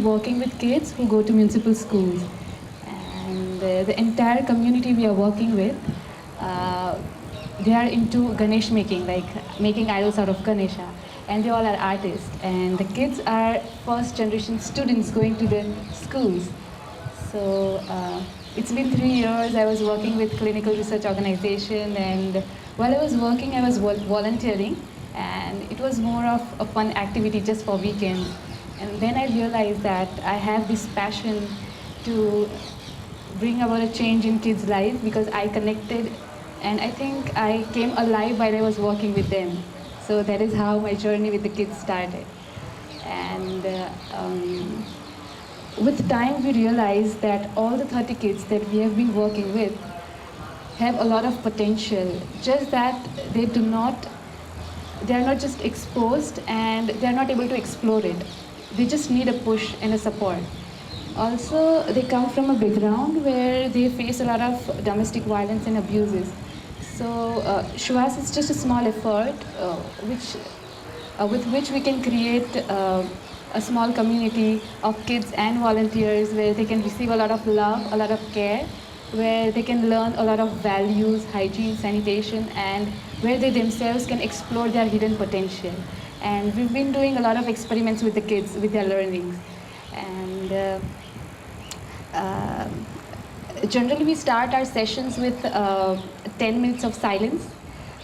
working with kids who go to municipal schools. And the entire community we are working with, uh, they are into Ganesh making, like making idols out of Ganesha. And they all are artists. And the kids are first generation students going to the schools. So it's been 3 years. I was working with clinical research organization, and while I was working, I was volunteering, and it was more of a fun activity just for weekends. And then I realized that I have this passion to bring about a change in kids' life because I connected, and I think I came alive while I was working with them. So that is how my journey with the kids started. And with time, we realized that all the 30 kids that we have been working with have a lot of potential, just that they are not just exposed and they are not able to explore it. They just need a push and a support. Also, they come from a background where they face a lot of domestic violence and abuses. So, Shwas is just a small effort with which we can create a small community of kids and volunteers where they can receive a lot of love, a lot of care, where they can learn a lot of values, hygiene, sanitation, and where they themselves can explore their hidden potential. And we've been doing a lot of experiments with the kids, with their learnings. And uh, generally, we start our sessions with 10 minutes of silence,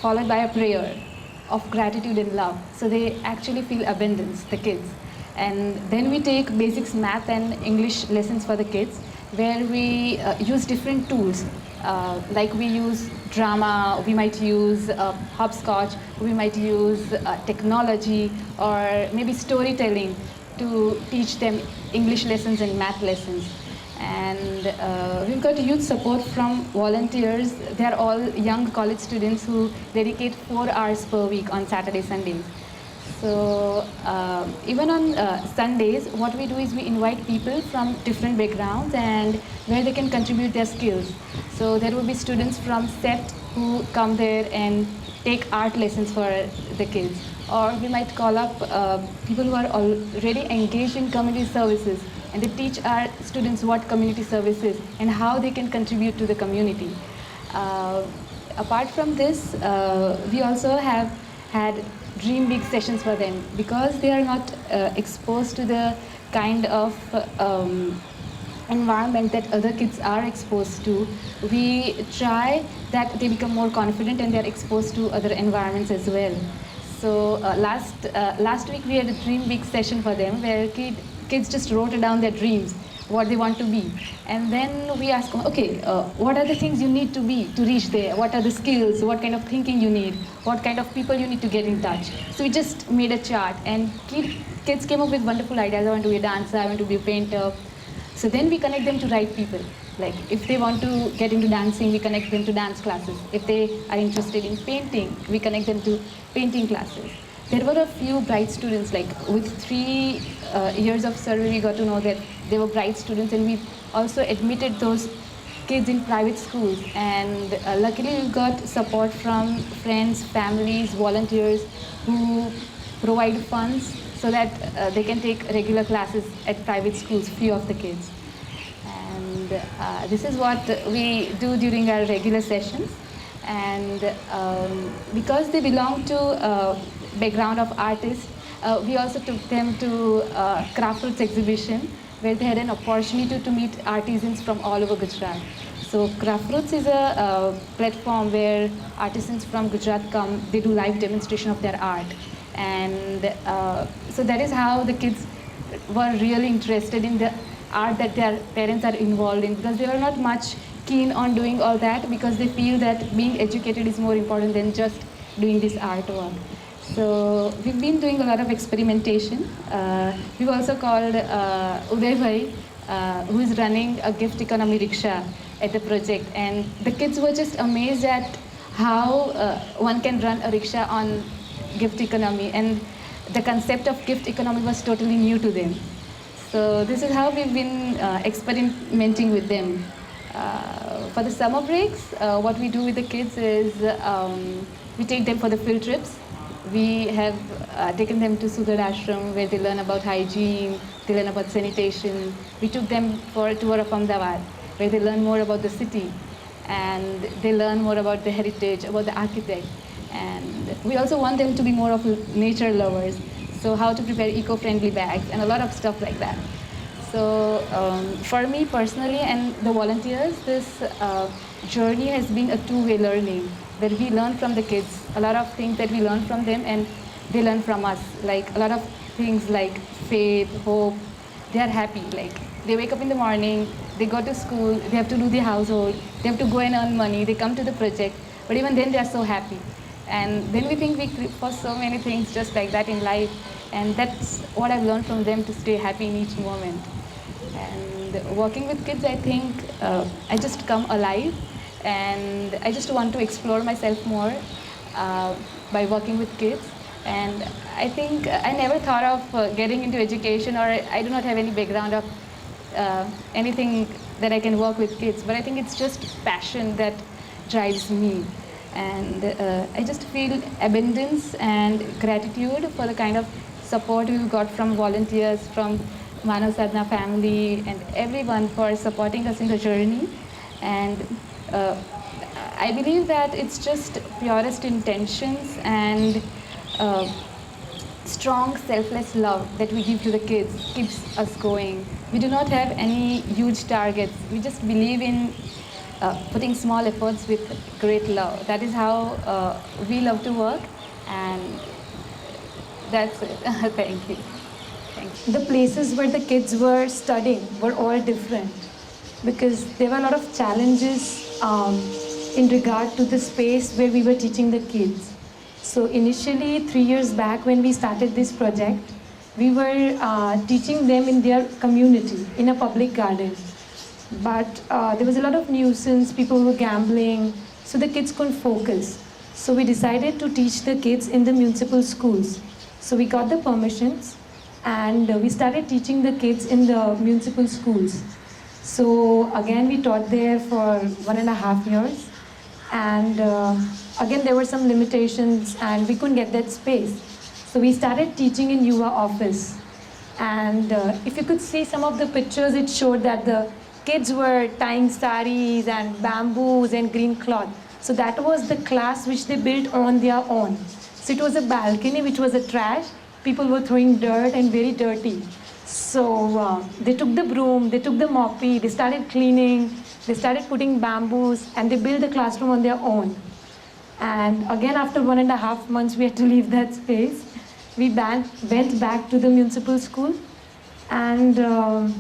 followed by a prayer of gratitude and love. So they actually feel abundance, the kids. And then we take basics math and English lessons for the kids, where we use different tools. Like we use drama, we might use hopscotch, we might use technology, or maybe storytelling to teach them English lessons and math lessons. And we've got huge support from volunteers. They're all young college students who dedicate 4 hours per week on Saturday, Sundays. So even on Sundays, what we do is we invite people from different backgrounds and where they can contribute their skills. So there will be students from SET who come there and take art lessons for the kids. Or we might call up people who are already engaged in community services, and they teach our students what community service is and how they can contribute to the community. Apart from this, we also have had dream big sessions for them because they are not exposed to the kind of environment that other kids are exposed to. We try that they become more confident and they're exposed to other environments as well. So last week we had a dream big session for them where kids just wrote down their dreams, what they want to be. And then we ask them, okay, what are the things you need to be to reach there? What are the skills? What kind of thinking you need? What kind of people you need to get in touch? So we just made a chart, and kids came up with wonderful ideas. I want to be a dancer, I want to be a painter. So then we connect them to right people. Like if they want to get into dancing, we connect them to dance classes. If they are interested in painting, we connect them to painting classes. There were a few bright students, like with 3 years of survey, we got to know that they were bright students, and we also admitted those kids in private schools. And luckily, we got support from friends, families, volunteers who provide funds so that they can take regular classes at private schools, few of the kids. And this is what we do during our regular sessions. And because they belong to background of artists, we also took them to Craft Roots exhibition, where they had an opportunity to meet artisans from all over Gujarat. So Craft Roots is a platform where artisans from Gujarat come, they do live demonstration of their art. And so that is how the kids were really interested in the art that their parents are involved in, because they were not much keen on doing all that because they feel that being educated is more important than just doing this artwork. So we've been doing a lot of experimentation. We've also called Uday Bhai, who is running a gift economy rickshaw at the project. And the kids were just amazed at how one can run a rickshaw on gift economy. And the concept of gift economy was totally new to them. So this is how we've been experimenting with them. For the summer breaks, what we do with the kids is we take them for the field trips. We have taken them to Sudar Ashram where they learn about hygiene, they learn about sanitation. We took them for a tour of Ahmedabad where they learn more about the city and they learn more about the heritage, about the architect. And we also want them to be more of nature lovers. So how to prepare eco-friendly bags and a lot of stuff like that. So for me personally and the volunteers, this journey has been a two-way learning where we learn from the kids, a lot of things that we learn from them and they learn from us. Like a lot of things like faith, hope, they are happy. Like they wake up in the morning, they go to school, they have to do the household, they have to go and earn money, they come to the project, but even then they are so happy. And then we think we creep for so many things just like that in life. And that's what I've learned from them, to stay happy in each moment. And working with kids, I think I just come alive and I just want to explore myself more by working with kids. And I think I never thought of getting into education, or I do not have any background of anything that I can work with kids, but I think it's just passion that drives me. And I just feel abundance and gratitude for the kind of support we've got from volunteers, from Manav Sadhana family, and everyone for supporting us in the journey. And uh, I believe that it's just purest intentions and uh, strong, selfless love that we give to the kids keeps us going. We do not have any huge targets. We just believe in putting small efforts with great love. That is how we love to work, and that's it. Thank you. Thank you. The places where the kids were studying were all different because there were a lot of challenges in regard to the space where we were teaching the kids. So initially, 3 years back when we started this project, we were teaching them in their community, in a public garden. But there was a lot of nuisance, people were gambling, so the kids couldn't focus. So we decided to teach the kids in the municipal schools. So we got the permissions and we started teaching the kids in the municipal schools. So again, we taught there for 1.5 years. And again, there were some limitations and we couldn't get that space. So we started teaching in Yuva office. And if you could see some of the pictures, it showed that the kids were tying saris and bamboos and green cloth. So that was the class which they built on their own. So it was a balcony which was a trash. People were throwing dirt and very dirty. So they took the broom, they took the moppy, they started cleaning, they started putting bamboos, and they built the classroom on their own. And again, after 1.5 months, we had to leave that space. We went back to the municipal school, and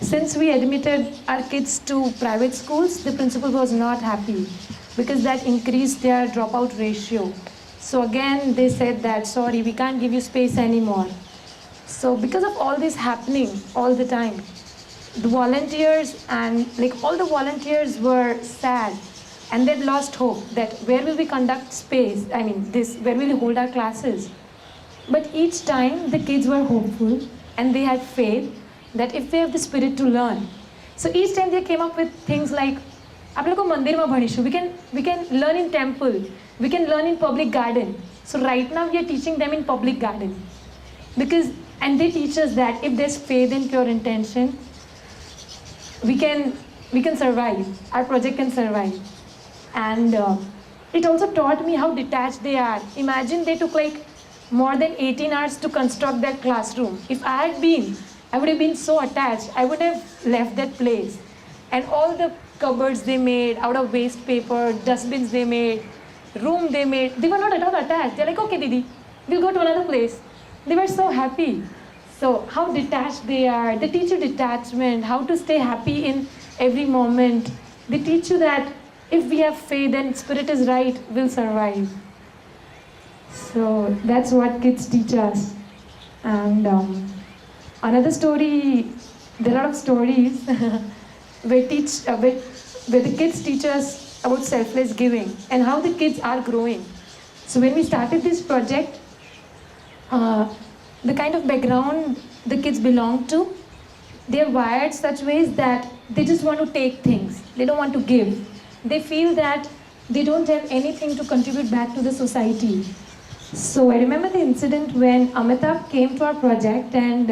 since we admitted our kids to private schools, the principal was not happy because that increased their dropout ratio. So again, they said that, sorry, we can't give you space anymore. So because of all this happening all the time, the volunteers and all the volunteers were sad and they'd lost hope that where will we conduct space, where will we hold our classes? But each time the kids were hopeful and they had faith that if they have the spirit to learn. So each time they came up with things like, we can learn in temple, we can learn in public garden. So right now we are teaching them in public garden. And they teach us that if there's faith and pure intention, we can survive, our project can survive. And it also taught me how detached they are. Imagine they took more than 18 hours to construct that classroom. If I had been, I would have been so attached, I would have left that place. And all the cupboards they made out of waste paper, dustbins they made, room they made, they were not at all attached. They're like, okay, Didi, we'll go to another place. They were so happy. So how detached they are. They teach you detachment, how to stay happy in every moment. They teach you that if we have faith and spirit is right, we'll survive. So that's what kids teach us. And another story, there are a lot of stories where the kids teach us about selfless giving and how the kids are growing. So when we started this project, the kind of background the kids belong to, they're wired such ways that they just want to take things. They don't want to give. They feel that they don't have anything to contribute back to the society. So I remember the incident when Amitabh came to our project and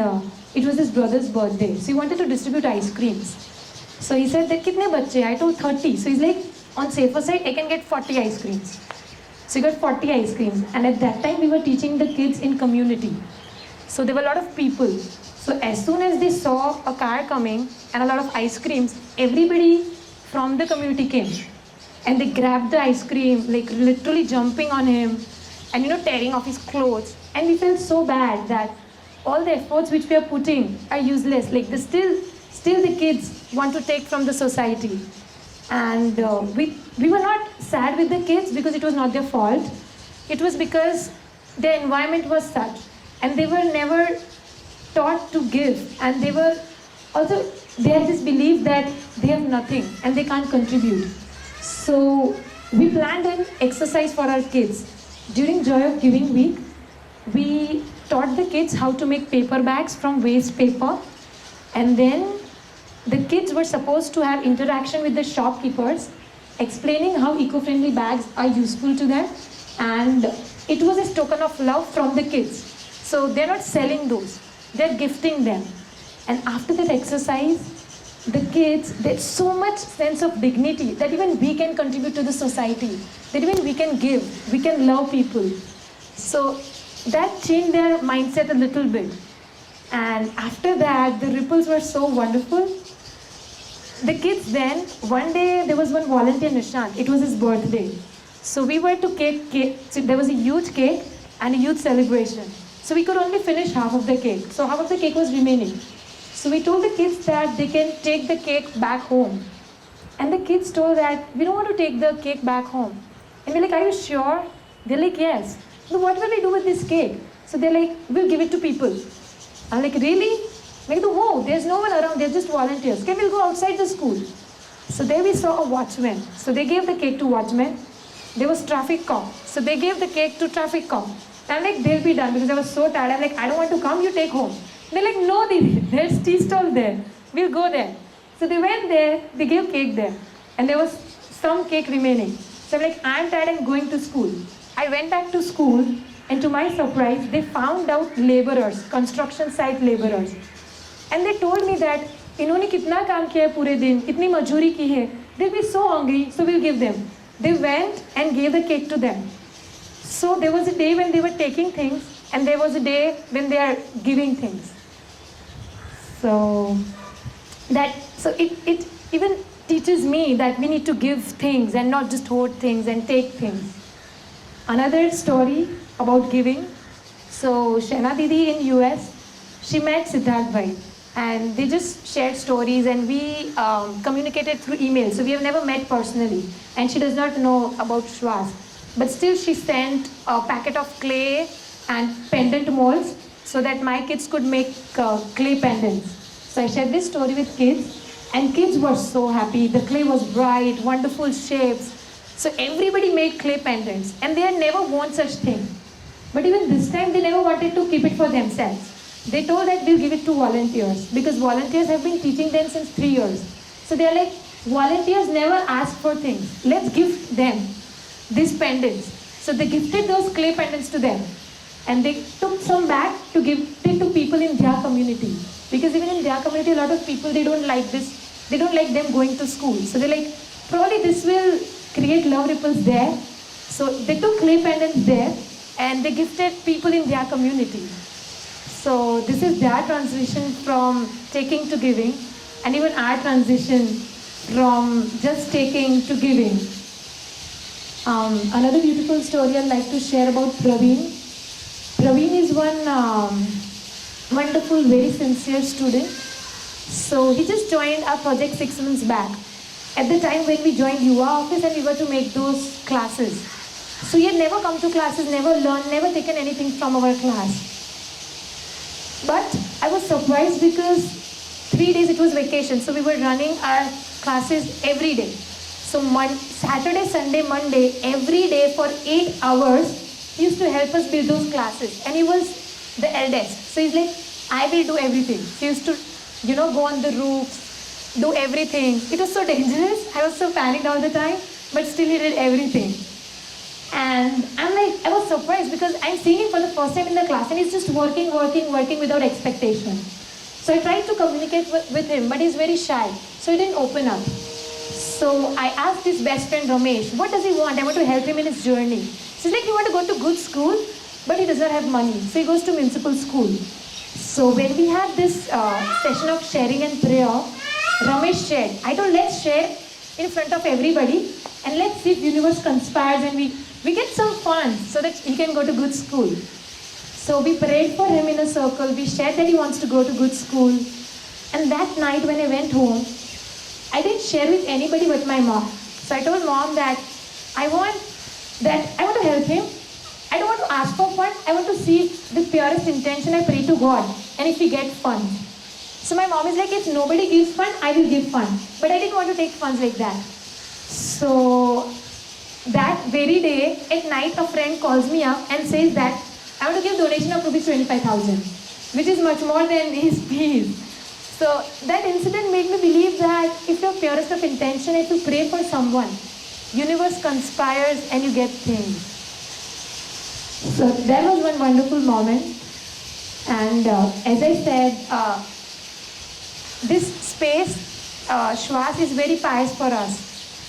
it was his brother's birthday. So he wanted to distribute ice creams. So he said that kitne bacche? I told 30. So he's like, on safer side, I can get 40 ice creams. So he got 40 ice creams. And at that time, we were teaching the kids in community. So there were a lot of people. So as soon as they saw a car coming and a lot of ice creams, everybody from the community came. And they grabbed the ice cream, like literally jumping on him and tearing off his clothes. And we felt so bad that all the efforts which we are putting are useless. Like still the kids want to take from the society. And we were not sad with the kids because it was not their fault. It was because their environment was such. And they were never taught to give. And they had this belief that they have nothing and they can't contribute. So we planned an exercise for our kids. During Joy of Giving Week, we taught the kids how to make paper bags from waste paper. And then the kids were supposed to have interaction with the shopkeepers, explaining how eco-friendly bags are useful to them. And it was a token of love from the kids. So they're not selling those, they're gifting them. And after that exercise, the kids, there's so much sense of dignity that even we can contribute to the society, that even we can give, we can love people. So that changed their mindset a little bit. And after that, the ripples were so wonderful. The kids then, one day there was one volunteer, Nishant, it was his birthday. So we were to cake, so there was a huge cake and a huge celebration. So we could only finish half of the cake. So half of the cake was remaining. So we told the kids that they can take the cake back home. And the kids told that, we don't want to take the cake back home. And we're like, are you sure? They're like, yes. So what will we do with this cake? So they're like, we'll give it to people. I'm like, really? Like, whoa, there's no one around, they're just volunteers. Okay, we'll go outside the school. So there we saw a watchman. So they gave the cake to watchman. There was traffic cop. So they gave the cake to traffic cop. I'm like, they'll be done because I was so tired. I'm like, I don't want to come, you take home. They're like, no, Didi, there's tea stall there. We'll go there. So they went there, they gave cake there. And there was some cake remaining. So I'm like, I'm tired, I'm going to school. I went back to school, and to my surprise, they found out laborers, construction site laborers. And they told me that, इन्होंने कितना काम किया है पूरे दिन, कितनी मजूरी की है. They'll be so hungry, so we'll give them. They went and gave the cake to them. So there was a day when they were taking things, and there was a day when they are giving things. So it even teaches me that we need to give things and not just hoard things and take things. Another story about giving. So Shena Didi in US, she met Siddharth Bhai, and they just shared stories, and we communicated through email. So we have never met personally, and she does not know about Shwas. But still she sent a packet of clay and pendant molds so that my kids could make clay pendants. So I shared this story with kids, and kids were so happy. The clay was bright, wonderful shapes. So everybody made clay pendants, and they had never worn such thing. But even this time, they never wanted to keep it for themselves. They told that we'll give it to volunteers, because volunteers have been teaching them since 3 years. So they're like, volunteers never ask for things. Let's gift them these pendants. So they gifted those clay pendants to them. And they took some back to give it to people in their community. Because even in their community, a lot of people, they don't like this. They don't like them going to school. So they're like, probably this will create love ripples there. So they took clay pendants there, and they gifted people in their community. So this is their transition from taking to giving, and even our transition from just taking to giving. Another beautiful story I'd like to share about Praveen. Praveen is one wonderful, very sincere student. So he just joined our project 6 months back. At the time when we joined Yuva office and we were to make those classes. So he had never come to classes, never learned, never taken anything from our class. But I was surprised because 3 days it was vacation. So we were running our classes every day. So Saturday, Sunday, Monday, every day for 8 hours, he used to help us build those classes. And he was the eldest. So he's like, I will do everything. So he used to, go on the roofs, do everything. It was so dangerous. I was so panicked all the time, but still he did everything. And I'm like, I was surprised because I'm seeing him for the first time in the class and he's just working without expectation. So I tried to communicate with him, but he's very shy. So he didn't open up. So I asked his best friend Ramesh, what does he want? I want to help him in his journey. So he's like, he want to go to good school, but he does not have money. So he goes to municipal school. So when we had this session of sharing and prayer, Ramesh shared. I told, let's share in front of everybody and let's see if universe conspires and we get some funds so that he can go to good school. So we prayed for him in a circle. We shared that he wants to go to good school. And that night when I went home, I didn't share with anybody but my mom. So I told mom that I want to help him. I don't want to ask for fun. I want to see the purest intention. I pray to God. And if we get funds. So my mom is like, if nobody gives fund, I will give fund. But I didn't want to take funds like that. So that very day, at night, a friend calls me up and says that I want to give donation of rupees 25,000, which is much more than his fees. So that incident made me believe that if you're purest of intention, if you pray for someone, universe conspires and you get things. So that was one wonderful moment. And as I said, this space, Shwas, is very pious for us.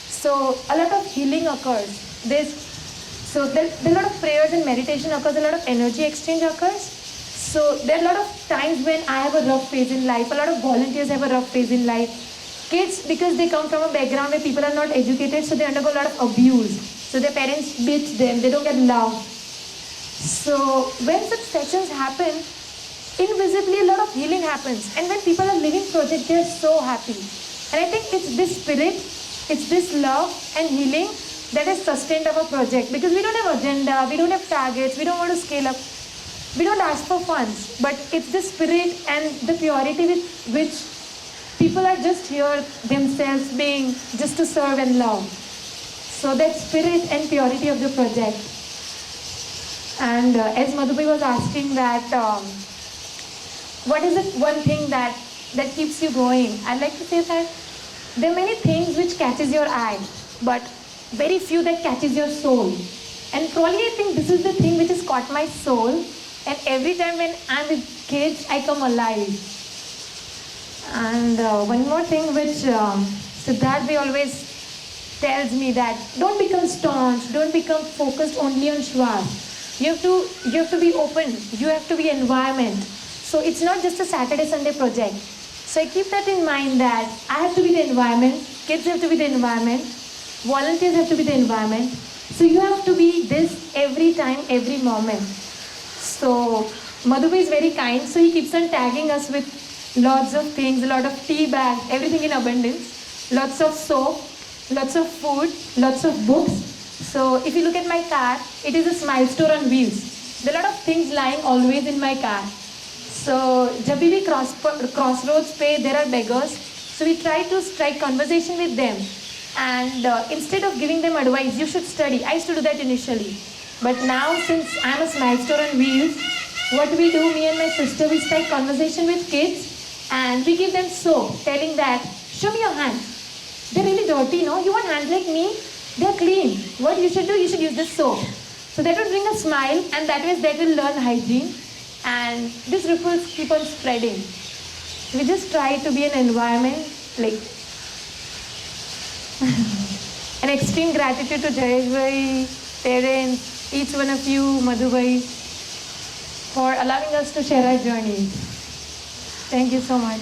So a lot of healing occurs. There are a lot of prayers and meditation occurs, a lot of energy exchange occurs. So there are a lot of times when I have a rough phase in life, a lot of volunteers have a rough phase in life. Kids, because they come from a background where people are not educated, so they undergo a lot of abuse. So their parents beat them, they don't get love. So when such sessions happen, invisibly a lot of healing happens. And when people are living project, they are so happy. And I think it's this spirit, it's this love and healing that has sustained our project. Because we don't have agenda, we don't have targets, we don't want to scale up. We don't ask for funds, but it's the spirit and the purity with which people are just here themselves being just to serve and love. So that spirit and purity of the project. And as Madhubhai was asking that, what is the one thing that keeps you going? I'd like to say that there are many things which catches your eye, but very few that catches your soul. And probably I think this is the thing which has caught my soul. And every time when I'm with kids, I come alive. And one more thing which Siddharth always tells me that don't become staunch, don't become focused only on Shwas. You have to be open, you have to be environment. So it's not just a Saturday, Sunday project. So I keep that in mind that I have to be the environment, kids have to be the environment, volunteers have to be the environment. So you have to be this every time, every moment. So Madhubhai is very kind, so he keeps on tagging us with lots of things, a lot of tea bags, everything in abundance, lots of soap, lots of food, lots of books. So if you look at my car, it is a smile store on wheels. There are a lot of things lying always in my car. So जब भी crossroads पे there are beggars, so we try to strike conversation with them. And instead of giving them advice, you should study. I used to do that initially. But now, since I'm a smile store on wheels, what we do, me and my sister, we strike conversation with kids and we give them soap, telling that, show me your hands. They're really dirty, no? You want hands like me? They're clean. What you should do, you should use this soap. So that will bring a smile and that way they will learn hygiene. And these ripples keep on spreading. We just try to be an environment, like an extreme gratitude to Jayesh Bhai, parents, each one of you, Madhubhai, for allowing us to share our journey. Thank you so much.